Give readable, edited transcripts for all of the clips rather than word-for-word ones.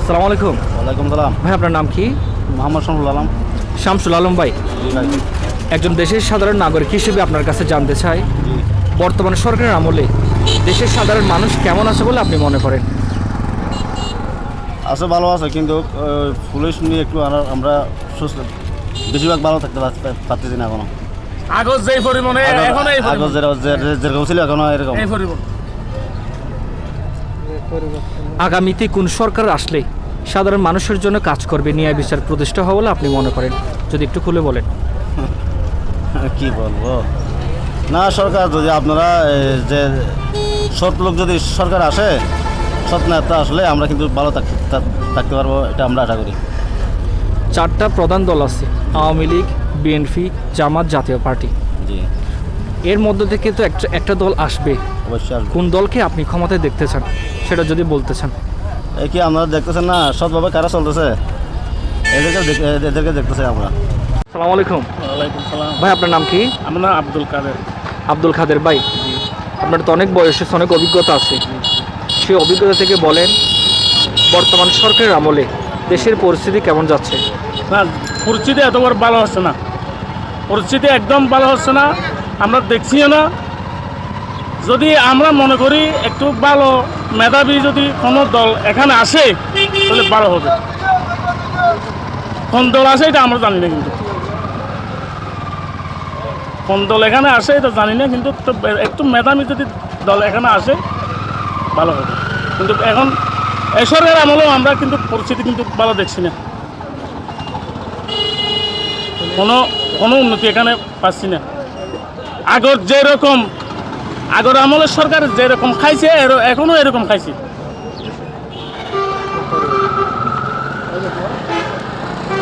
আসসালামু আলাইকুম। ওয়ালাইকুম সালাম। ভাই আপনার নাম কি? মোহাম্মদ শামসুল আলম। শামসুল আলম ভাই, জি ভাই। একজন দেশের সাধারণ নাগরিক হিসেবে আপনার কাছে জানতে চাই, জি। বর্তমান সরকারের আমলে দেশের সাধারণ মানুষ কেমন আছে বলে আপনি মনে করেন? আছে, ভালো আছে, কিন্তু পুলিশ নিয়ে একটু আমরা সুস্থ, বেশিরভাগ ভালো থাকতে পারতেছি না এখনো। আগত যেই পরিমাণে এখন এই আগে যেরকম ছিল এখনো এরকম। পরিমাণ আগামীতে কোন সরকার আসলে সাধারণ মানুষের জন্য কাজ করবে, ন্যায় বিচার প্রতিষ্ঠা হবে বলে আপনি মনে করেন? যদি একটু খুলে বলেন। কি বলবো, না সরকার যদি আপনারা যে সৎ লোক যদি সরকার আসে, সৎ নেতা আসলে আমরা কিন্তু ভালো থাকতে পারবো, এটা আমরা আশা করি। 4টা প্রধান দল আছে, আওয়ামী লীগ, বিএনপি, জামাত, জাতীয় পার্টি। জি, এর মধ্যে থেকে তো একটা দল আসবে। অবশ্যই আসবে। কোন দলকে আপনি ক্ষমতায় দেখতে চান সেটা যদি বলতে চান। এই কি আপনারা দেখতেছেন না সৎভাবে কারা চলতেছে, এদেরকে দেখতেছে আমরা। আসসালামু আলাইকুম। ওয়ালাইকুম সালাম। ভাই আপনার নাম কি? আমার নাম আব্দুল কাদের। আব্দুল খাদের ভাই, আপনার তো অনেক বয়স, অনেক অভিজ্ঞতা আছে, সেই অভিজ্ঞতা থেকে বলেন বর্তমান সরকারের আমলে দেশের পরিস্থিতি কেমন যাচ্ছে? না, পরিস্থিতি এতবার ভালো হচ্ছে না, পরিস্থিতি একদম ভালো হচ্ছে না, আমরা দেখছিও না। যদি আমরা মনে করি একটু ভালো মেধাবী যদি কোনো দল এখানে আসে তাহলে ভালো হবে। কোন দল আসে এটা আমরা জানি না, কিন্তু কোন দল এখানে আসে এটা জানি না, কিন্তু একটু মেধাবী যদি দল এখানে আসে ভালো হবে। কিন্তু এখন এই সরকারের আমলেও আমরা কিন্তু পরিস্থিতি কিন্তু ভালো দেখছি না, কোনো উন্নতি এখানে পাচ্ছি না। আগর আমলের সরকার যেরকম খাইছে এখনো এরকম খাইছে।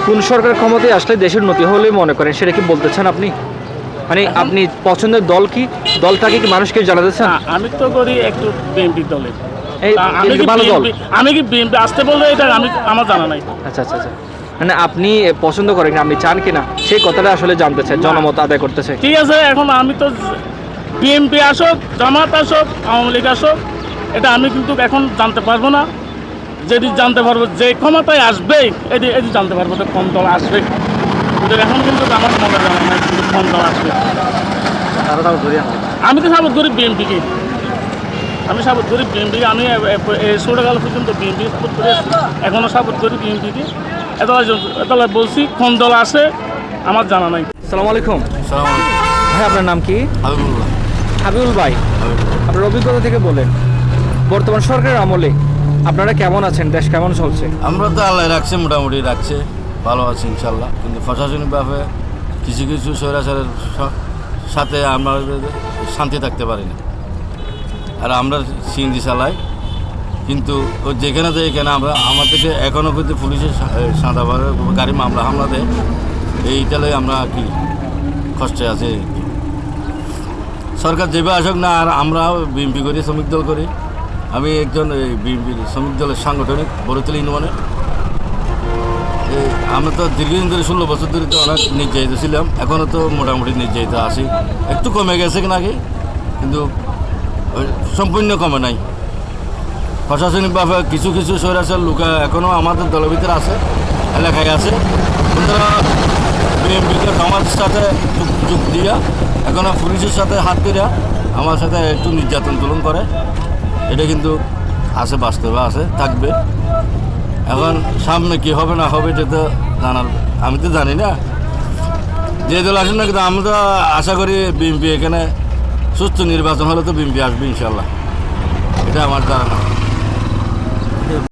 কোন সরকার ক্ষমতায় আসলে দেশের উন্নতি হলে মনে করেন, সেটা কি বলতে চান আপনি? মানে আপনি পছন্দের দল কি, দলটাকে কি মানুষকে জানাতে চান? আমি তো করি একটু বিএনপি দলে। এই ভালো দল। আমি কি বিএনপি আসতে বললে এটা আমার জানা নাই। আচ্ছা আচ্ছা আচ্ছা, মানে আপনি পছন্দ করেন না, আপনি চান কিনা সেই কথাটা আসলে জানতে চাই, জনমত আদায় করতে চাই। ঠিক আছে, এখন আমি তো বিএনপি আসুক, জামাত আসুক, আওয়ামী লীগ আসুক, এটা আমি কিন্তু এখন জানতে পারবো না। যেটি জানতে পারবো যে ক্ষমতায় আসবে এটি জানতে পারবো যে কোন দল আসবে। কিন্তু এখন কিন্তু আমার মনে জানা নাই কিন্তু কোন দল আসবে। আমি তো সাপোর্ট করি বিএনপিকে, আমি সাপোর্ট করি বিএনপিকে। আমি ছোটকাল পর্যন্ত বিএনপি সাপোর্ট করে আসছি, এখনও সাপোর্ট করি বিএনপিকে। এতলা বলছি কোন দল আসে আমার জানা নাই। আসসালামু আলাইকুম। সালাম আলাইকুম। ভাই আপনার নাম কি? হাবিবুল্লাহ। হাবিবুল ভাই, আপনার অভিজ্ঞতা থেকে বলেন বর্তমান সরকারের আমলে আপনারা কেমন আছেন, দেশ কেমন চলছে? আমরা তো আল্লাহ রাখছে, মোটামুটি রাখছে, ভালো আছি ইনশাল্লাহ। কিন্তু প্রশাসনিকভাবে কিছু কিছু স্বৈরাচারের সাথে আমরা শান্তি থাকতে পারি না। আর আমরা সিএনজি চালাই, কিন্তু ও যেখানে তো এখানে আমাদেরকে এখনও কিন্তু পুলিশের সাদাবার গাড়ি মামলা হামলা দেয়। এইটালে আমরা কি কষ্টে আছে। সরকার যেভাবে আসুক না, আর আমরাও বিএনপি করি, শ্রমিক দল করি। আমি একজন বিএনপির শ্রমিক দলের সাংগঠনিক বড়তলী ইউনিয়নে। আমরা তো দীর্ঘদিন ধরে 16 বছর ধরে তো অনেক নির্যাতিত ছিলাম, এখনও তো মোটামুটি নির্যাতিত আছি। একটু কমে গেছে কিনা আগে, কিন্তু সম্পূর্ণ কমে নাই। প্রশাসনিকভাবে কিছু কিছু স্বৈরাচার লোক এখনও আমাদের দলের ভিতরে আছে, এলাকায় আছে। ওনারা বিএনপিকে জামাতের সাথে যোগ দিয়া এখনও পুলিশের সাথে হাত দিয়া আমার সাথে একটু নির্যাতন তুলন করে। এটা কিন্তু আছে, বাস্তবে আছে, থাকবে। এখন সামনে কী হবে না হবে এটা তো জানার, আমি তো জানি না যে দল আসেন না, কিন্তু আমি তো আশা করি বিএনপি এখানে সুস্থ নির্বাচন হলে তো বিএনপি আসবে ইনশাল্লাহ, এটা আমার ধারণা।